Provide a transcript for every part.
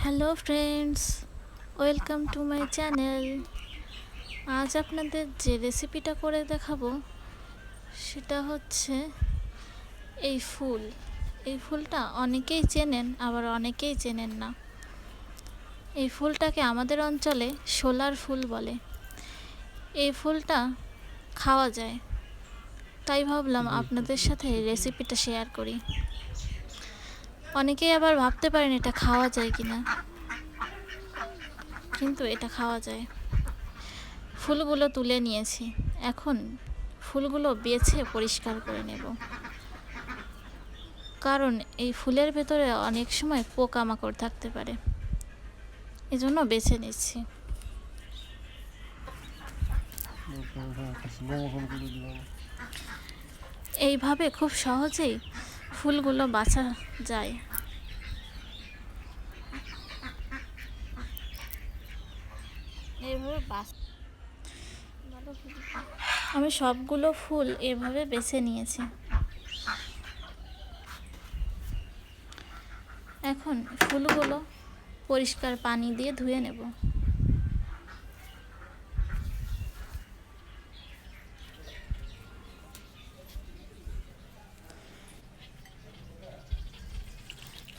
Hello friends, welcome to my channel. আজ আপনাদের যে রেসিপিটা করে দেখাবো সেটা হচ্ছে এই ফুলটা অনেকেই চেনেন, আবার অনেকেই চেনেন না। এই ফুলটাকে আমাদের অঞ্চলে শোলার ফুল বলে। এই ফুলটা খাওয়া যায়, তাই ভাবলাম আপনাদের সাথে রেসিপিটা শেয়ার করি। অনেকেই আবার ভাবতে পারেন এটা খাওয়া যায় কিনা, কিন্তু এটা খাওয়া যায়। ফুলগুলো তুলে নিয়েছি, এখন ফুলগুলো বেছে পরিষ্কার করে নেব, কারণ এই ফুলের ভেতরে অনেক সময় পোকামাকড় থাকতে পারে, এজন্য বেছে নিচ্ছি। এইভাবে খুব সহজেই ফুলগুলো বাছা যায়। আমি সবগুলো ফুল এভাবে বেছে নিয়েছি। এখন ফুলগুলো পরিষ্কার পানি দিয়ে ধুয়ে নেব।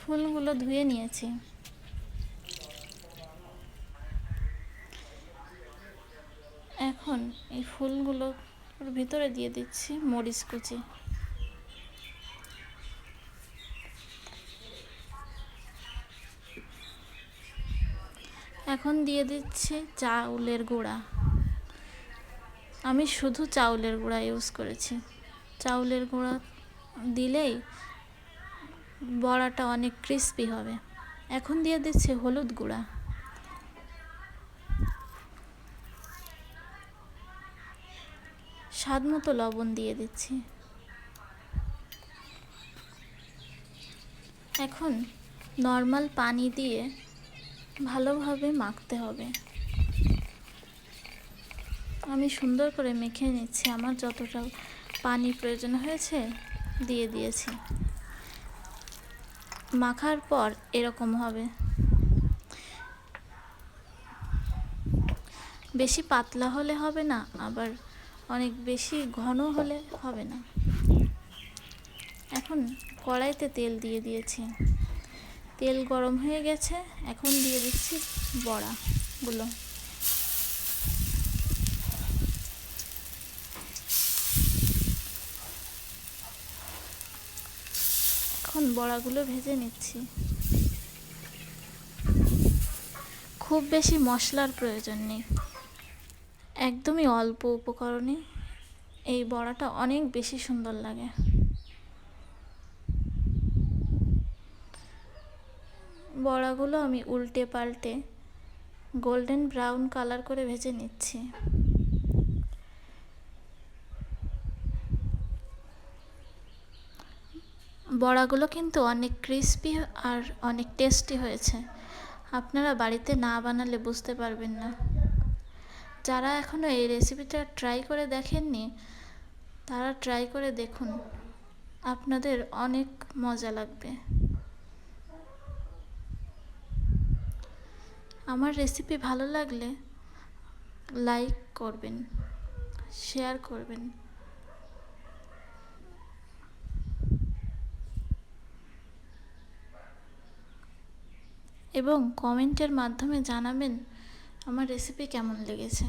ফুলগুলো ধুয়ে নিয়েছি। এখন এই ফুলগুলোর ভিতরে দিয়ে দিচ্ছি মরিচ কুচি। এখন দিয়ে দিচ্ছি চাউলের গুঁড়া। আমি শুধু চাউলের গুঁড়া ইউজ করেছি। চাউলের গুঁড়া দিলেই বড়াটা অনেক ক্রিস্পি হবে। এখন দিয়ে দিচ্ছি হলুদ গুঁড়া। স্বাদ মতো লবণ দিয়ে দিচ্ছি। এখন নর্মাল পানি দিয়ে ভালোভাবে মাখতে হবে। আমি সুন্দর করে মেখে নিচ্ছি। আমার যতটা পানি প্রয়োজন হয়েছে দিয়ে দিয়েছি। মাখার পর এরকম হবে। বেশি পাতলা হলে হবে না, আবার অনেক বেশি ঘন হলে হবে না। এখন কড়াইতে তেল দিয়ে দিয়েছি। তেল গরম হয়ে গেছে, এখন দিয়ে দিচ্ছি বড়াগুলো। এখন বড়াগুলো ভেজে নিচ্ছি। খুব বেশি মশলার প্রয়োজন নেই, একদমই অল্প উপকরণে এই বড়াটা অনেক বেশি সুন্দর লাগে। বড়াগুলো আমি উল্টে পাল্টে গোল্ডেন ব্রাউন কালার করে ভেজে নিচ্ছি। বড়াগুলো কিন্তু অনেক ক্রিস্পি আর অনেক টেস্টি হয়েছে। আপনারা বাড়িতে না বানালে বুঝতে পারবেন না। যারা এখনও এই রেসিপিটা ট্রাই করে দেখেননি, তারা ট্রাই করে দেখুন, আপনাদের অনেক মজা লাগবে। আমার রেসিপি ভালো লাগলে লাইক করবেন, শেয়ার করবেন এবং কমেন্টের মাধ্যমে জানাবেন আমার রেসিপি কেমন লেগেছে।